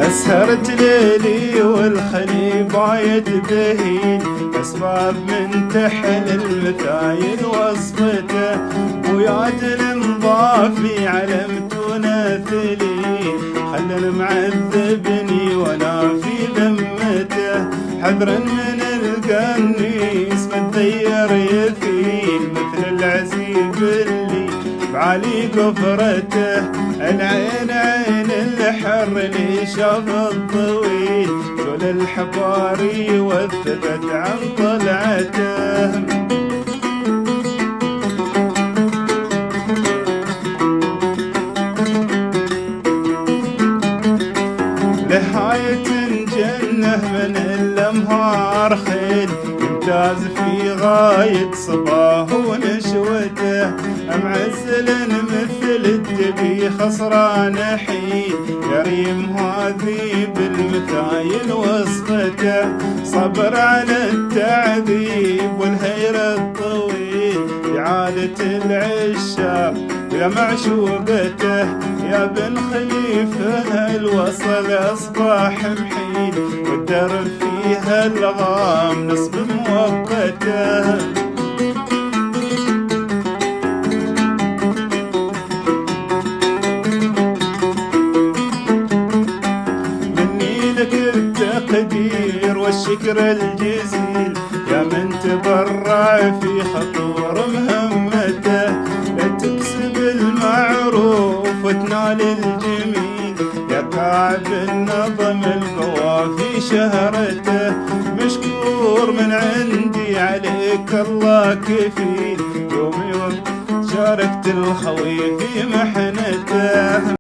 سهرت ليلي والخلي بايت بهيل، أسباب من تحل المثايل وصفته، وياد المضافي على متناثلين، خلن معذبني وانا في ذمته، حذرا من القنيس متغير يثيل، مثل العزيب اللي بعلي قفرته، العين عين الحر اللي شاف الطويل، جول الحباري وثبت عن طلعته. لهاية جنة من الأمهار خيل، يمتاز في غاية صباه ونشوته، معزل مثل الدبي خسران حيل، يريم هذي بالمثايل وصفته، صبر على التعذيب والهير الطويل، إعادة العشاق يا معشوقته، يا بن خليفة الوصل أصبح محيل، والدرب فيها الغام نصب مؤقته. مني لك التقدير والشكر الجزيل، يا من تبرع في خطور مهمته، تكسب المعروف وتنال الجميل، يا كعب النظم القوى في شهرته، مشكور من عندي عليك الله كفيل، يوم يوم شاركت الخوي في محنته.